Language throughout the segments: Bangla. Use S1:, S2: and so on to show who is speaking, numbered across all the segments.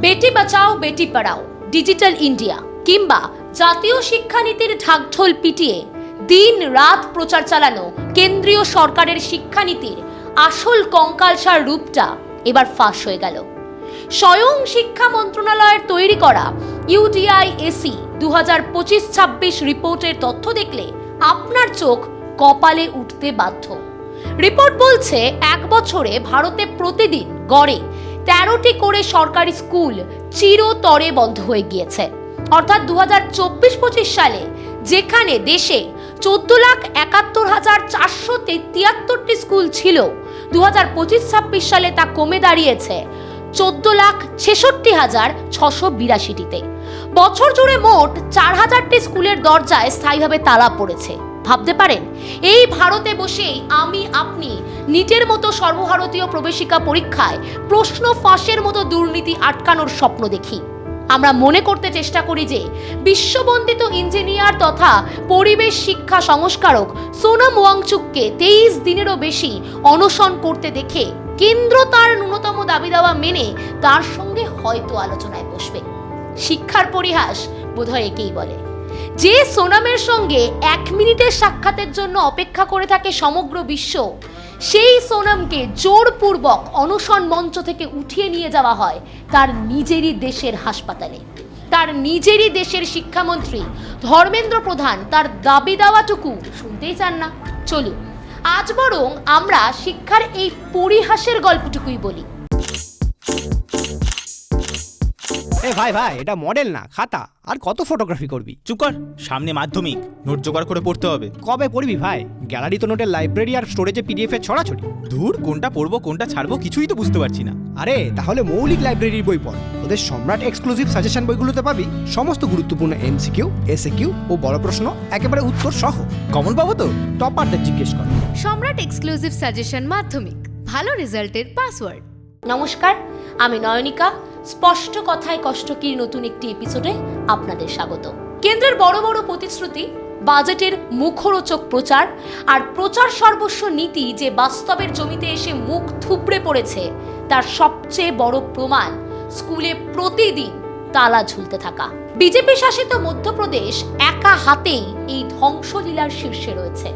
S1: বেটি বাঁচাও বেটি পড়াও, ডিজিটাল ইন্ডিয়া কিংবা জাতীয় শিক্ষানীতির ঢাকঢোল পিটিয়ে দিন রাত প্রচার চালানো কেন্দ্রীয় সরকারের শিক্ষানীতির আসল কঙ্কালসার রূপটা এবার ফাঁস হয়ে গেল। স্বয়ং শিক্ষা মন্ত্রণালয়ের তৈরি করা UDI-AC 2025-26 রিপোর্টের তথ্য দেখলে আপনার চোখ কপালে উঠতে বাধ্য। রিপোর্ট বলছে, এক বছরে ভারতে প্রতিদিন গড়ে 13টি করে সরকারি স্কুল চিরতরে বন্ধ হয়ে গিয়েছে। অর্থাৎ 2024-25 সালে যেখানে দেশে 14,71,473টি স্কুল ছিল, 2025-26 সালে তা কমে দাঁড়িয়েছে 14,66,682টিতে। বছর জুড়ে মোট 4,000টি স্কুলের দরজায় স্থায়ীভাবে তালা পড়েছে। ভাবতে পারেন, এই ভারতে বসেই আপনি নিটের মতো সর্বভারতীয় প্রবেশিকা পরীক্ষায় প্রশ্ন ফাঁসের মতো দুর্নীতি আটকানোর স্বপ্ন দেখি। আমরা মনে করতে চেষ্টা করি যে বিশ্ববন্দিত ইঞ্জিনিয়ার তথা পরিবেশ শিক্ষা সংস্কারক সোনাম ওয়াংচুককে 23 দিনেরও বেশি অনশন করতে দেখে কেন্দ্র তার ন্যূনতম দাবি দাওয়া মেনে তার সঙ্গে হয়তো আলোচনায় বসবে। শিক্ষার পরিহাস বোধহয় একেই বলে। যে সোনামের সঙ্গে 1 মিনিটের সাক্ষাতের জন্য অপেক্ষা করে থাকে সমগ্র বিশ্ব, সেই সোনামকে জোরপূর্বক অনশন মঞ্চ থেকে উঠিয়ে নিয়ে যাওয়া হয় তার নিজেরই দেশের হাসপাতালে। তার নিজেরই দেশের শিক্ষামন্ত্রী ধর্মেন্দ্র প্রধান তার দাবি দাওয়াটুকু শুনতেই চান না। চলুন আজ বরং আমরা শিক্ষার এই পরিহাসের গল্পটুকুই বলি।
S2: ভাই এটা মডেল না, খাতা। আর কত ফটোগ্রাফি করবি?
S3: চুপ কর, সামনে মাধ্যমিক, নোট জোগাড় করে পড়তে হবে।
S2: কবে পড়বি ভাই? গ্যালারি তো নোটের লাইব্রেরি আর স্টোরেজে PDF এর ছড়াছড়ি।
S3: ধুর, কোনটা পড়বো কোনটা ছাড়বো কিছুই তো বুঝতে পারছি না।
S2: আরে তাহলে মৌলিক লাইব্রেরির বই পড়। ওদের সম্রাট এক্সক্লুসিভ সাজেশন বইগুলোতে পাবি সমস্ত গুরুত্বপূর্ণ MCQ, SAQ ও বড় প্রশ্ন একেবারে উত্তর সহ।
S3: কমন পাবো তো?
S2: টপারদের জিজ্ঞেস কর।
S4: সম্রাট এক্সক্লুসিভ সাজেশন মাধ্যমিক, ভালো রেজাল্টের পাসওয়ার্ড।
S1: নমস্কার, আমি নয়নিকা। স্পষ্ট কথায় কষ্টকীর নতুন একটি এপিসোডে আপনাদের স্বাগত। কেন্দ্রের বড় বড় প্রতিশ্রুতি, বাজেটের মুখরোচক প্রচার আর প্রচার সর্বস্ব নীতি যে বাস্তবের জমিতে এসে মুখ থুবড়ে পড়েছে, তার সবচেয়ে বড় প্রমাণ স্কুলে প্রতিদিন তালা ঝুলতে থাকা। বিজেপি শাসিত মধ্যপ্রদেশ একা হাতেই এই ধ্বংসলীলার শীর্ষে রয়েছে।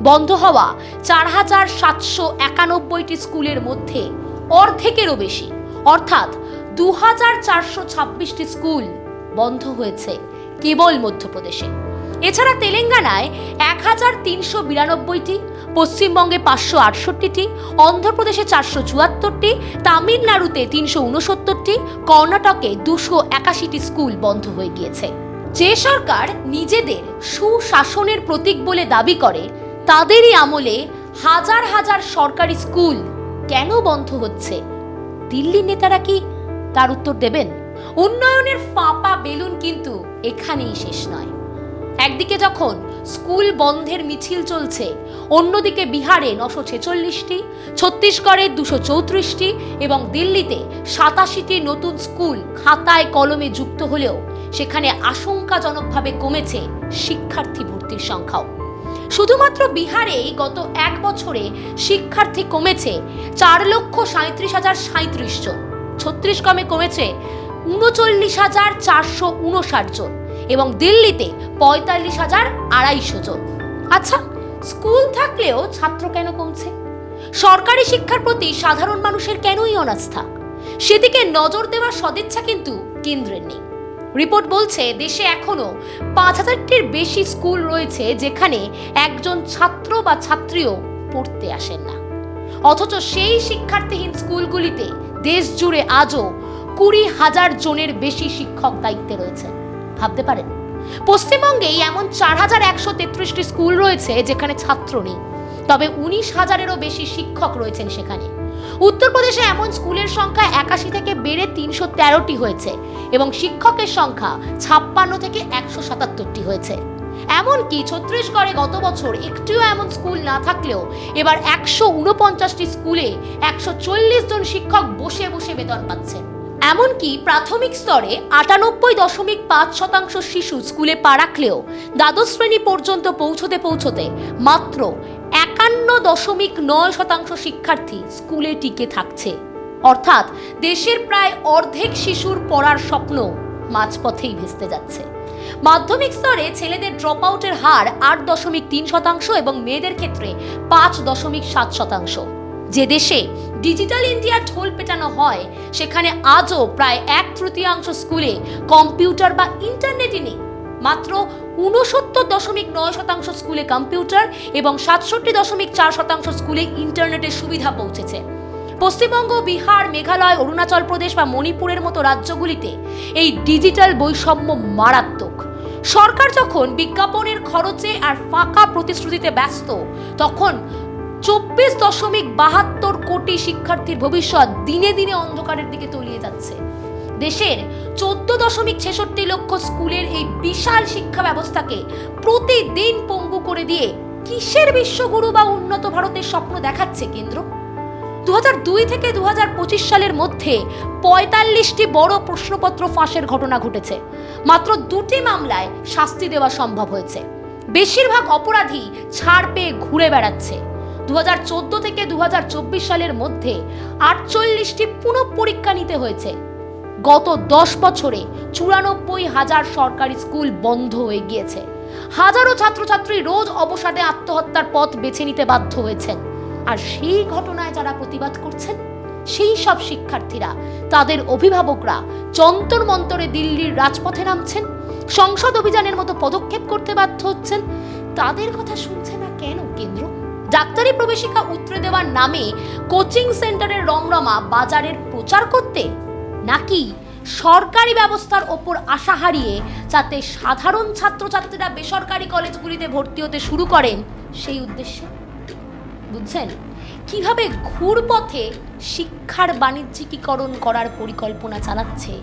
S1: বন্ধ হওয়া 4,791টি স্কুলের মধ্যে অর্ধেকেরও বেশি, অর্থাৎ 2,426টি স্কুল বন্ধ হয়েছে কেবল মধ্যপ্রদেশে। এছাড়া তেলেঙ্গানায় 1,392টি, পশ্চিমবঙ্গে 568টি, অন্ধ্রপ্রদেশে 474টি, তামিলনাড়ুতে 369টি, কর্ণাটকে 281টি স্কুল বন্ধ হয়ে গিয়েছে। যে সরকার নিজেদের সুশাসনের প্রতীক বলে দাবি করে, তাদেরই আমলে হাজার হাজার সরকারি স্কুল কেন বন্ধ হচ্ছে? দিল্লির নেতারা কি তার উত্তর দেবেন? উন্নয়নের ফাঁপা বেলুন কিন্তু এখানেই শেষ নয়। একদিকে যখন স্কুল বন্ধের মিছিল চলছে, অন্যদিকে বিহারে 946টি, ছত্তিশগড়ে 234টি এবং দিল্লিতে 87টি নতুন স্কুল খাতায় কলমে যুক্ত হলেও সেখানে আশঙ্কাজনকভাবে কমেছে শিক্ষার্থী ভর্তির সংখ্যাও। শুধুমাত্র বিহারেই গত 1 বছরে শিক্ষার্থী কমেছে 4,37,037 জন, ছত্তিশগড়ে কমেছে 39,459 জন এবং দিল্লিতে 45,200 জন। আচ্ছা, স্কুল থাকলেও ছাত্র কেন কমছে? সরকারি শিক্ষার প্রতি সাধারণ মানুষের কেনই অনাস্থা? সেদিকে নজর দেওয়ার সদিচ্ছা কিন্তু কেন্দ্রের নেই। রিপোর্ট বলছে, দেশে এখনো 5,000টির বেশি স্কুল রয়েছে যেখানে একজন ছাত্র বা ছাত্রীও পড়তে আসেন না। অথচ সেই শিক্ষার্থীহীন স্কুলগুলিতে দেশ জুড়ে আজও 20,000 জনের বেশি শিক্ষক দায়িত্বে রয়েছে। ভাবতে পারেন, পশ্চিমবঙ্গেই এমন 4,133টি স্কুল রয়েছে যেখানে ছাত্র নেই, তবে 19,000-এরও বেশি শিক্ষক রয়েছেন সেখানে। উত্তরপ্রদেশে এমন স্কুলের সংখ্যা 81 থেকে বেড়ে 313টি হয়েছে এবং শিক্ষকের সংখ্যা 56 থেকে 177টি হয়েছে। এমনকি ছত্তিশগড়ে গত বছর একটিও এমন স্কুল না থাকলেও এবার 149টি স্কুলে 140 জন শিক্ষক বসে বসে বেতন পাচ্ছেন। এমনকি প্রাথমিক স্তরে 98.5% শিশু স্কুলে পা রাখলেও দ্বাদশ শ্রেণী পর্যন্ত পৌঁছতে মাত্র 51.9% শিক্ষার্থী স্কুলে টিকে থাকছে। অর্থাৎ দেশের প্রায় অর্ধেক শিশুর পড়ার স্বপ্ন মাঝপথেই ভেস্তে যাচ্ছে। মাধ্যমিক স্তরে ছেলেদের ড্রপ আউটের হার 8.3% এবং মেয়েদের ক্ষেত্রে 5.7%। যে দেশে ডিজিটাল ইন্ডিয়া ঢোল পেটানো হয় সেখানে আজও প্রায় 1/3 স্কুলে কম্পিউটার বা ইন্টারনেটই নেই। মাত্র 69.9% স্কুলে কম্পিউটার এবং 67.4% স্কুলে ইন্টারনেটের সুবিধা পৌঁছেছে। পশ্চিমবঙ্গ, বিহার, মেঘালয়, অরুণাচল প্রদেশ বা মণিপুরের মতো রাজ্যগুলিতে এই ডিজিটাল বৈষম্য মারাত্মক। সরকার যখন বিজ্ঞাপনের খরচে আর ফাঁকা প্রতিশ্রুতিতে ব্যস্ত, তখন 24.72 কোটি শিক্ষার্থীর ভবিষ্যৎ দিনে দিনে অন্ধকারের দিকে তলিয়ে যাচ্ছে। দেশের 14.66 লক্ষ স্কুলের এই বিশাল শিক্ষা ব্যবস্থাকে প্রতিদিন পঙ্গু করে দিয়ে কিসের বিশ্বগুরু বা উন্নত ভারতের স্বপ্ন দেখাচ্ছে কেন্দ্র? 2002 থেকে 2025 সালের মধ্যে 45টি বড় প্রশ্নপত্র ফাঁসের ঘটনা ঘটেছে। মাত্র 2টি মামলায় শাস্তি দেওয়া সম্ভব হয়েছে। বেশিরভাগ অপরাধী ছাড় পেয়ে ঘুরে বেড়াচ্ছে। 2014 থেকে 2024 সালের মধ্যে 48টি পুনঃপরীক্ষা নিতে হয়েছে। গত 10 বছরে 94,000 সরকারি স্কুল বন্ধ হয়ে গিয়েছে। হাজারো ছাত্রছাত্রী রোজ অবসাদে আত্মহত্যার পথ বেছে নিতে বাধ্য হয়েছেন। আর সেই ঘটনায় যারা প্রতিবাদ করছেন, সেই সব শিক্ষার্থীরা, তাদের অভিভাবকরা যন্তর মন্তরে দিল্লির রাজপথে নামছেন, সংসদ অভিযানের মতো পদক্ষেপ করতে বাধ্য হচ্ছেন। তাদের কথা শুনছে না কেন কেন্দ্র? ডাক্তারি প্রবেশিকা উতরে দেওয়ার নামে কোচিং সেন্টারের রমরমা বাজারের প্রচার করতে, নাকি সরকারি ব্যবস্থার ওপর আশা হারিয়ে যাতে সাধারণ ছাত্রছাত্রীরা বেসরকারি কলেজগুলিতে ভর্তি হতে শুরু করেন সেই উদ্দেশ্যে? বুঝছেন কিভাবে ঘুরপথে শিক্ষার বাণিজ্যিকীকরণ করার পরিকল্পনা চালাচ্ছে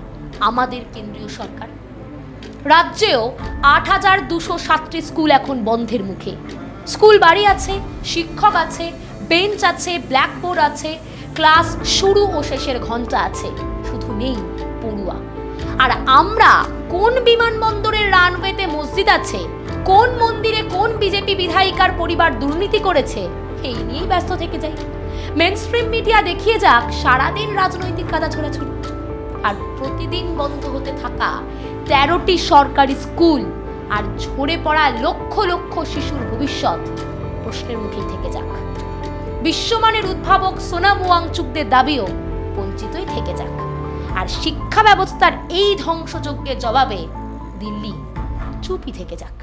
S1: আমাদের কেন্দ্রীয় সরকার? রাজ্যেও 8,207টি স্কুল এখন বন্ধের মুখে। স্কুল বাড়ি আছে, শিক্ষক আছে, বেঞ্চ আছে, ব্ল্যাকবোর্ড আছে, ক্লাস শুরু ও শেষের ঘন্টা আছে, শুধু নেই পড়ুয়া। আর আমরা কোন বিমানবন্দরের রানওয়েতে মসজিদ আছে, কোন মন্দিরে কোন বিজেপি বিধায়িকার পরিবার দুর্নীতি করেছে, এই নিয়েই ব্যস্ত থেকে যাই। মেইনস্ট্রিম মিডিয়া দেখিয়ে যাক সারাদিন রাজনৈতিক কাদা ছোড়াছুড়ি, আর প্রতিদিন বন্ধ হতে থাকা 13টি সরকারি স্কুল আর ঝরে পড়া লক্ষ লক্ষ শিশুর ভবিষ্যৎ প্রশ্নের মুখেই থেকে যাক। বিশ্বমানের উদ্ভাবক সোনাম ওয়াংচুকদের দাবিও বঞ্চিতই থেকে যাক। আর শিক্ষা ব্যবস্থার এই ধ্বংসযজ্ঞের জবাবে দিল্লি চুপই থেকে যাক।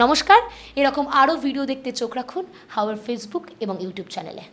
S1: নমস্কার, এরকম আরও ভিডিও দেখতে চোখ রাখুন হাওয়ার ফেসবুক এবং ইউটিউব চ্যানেলে।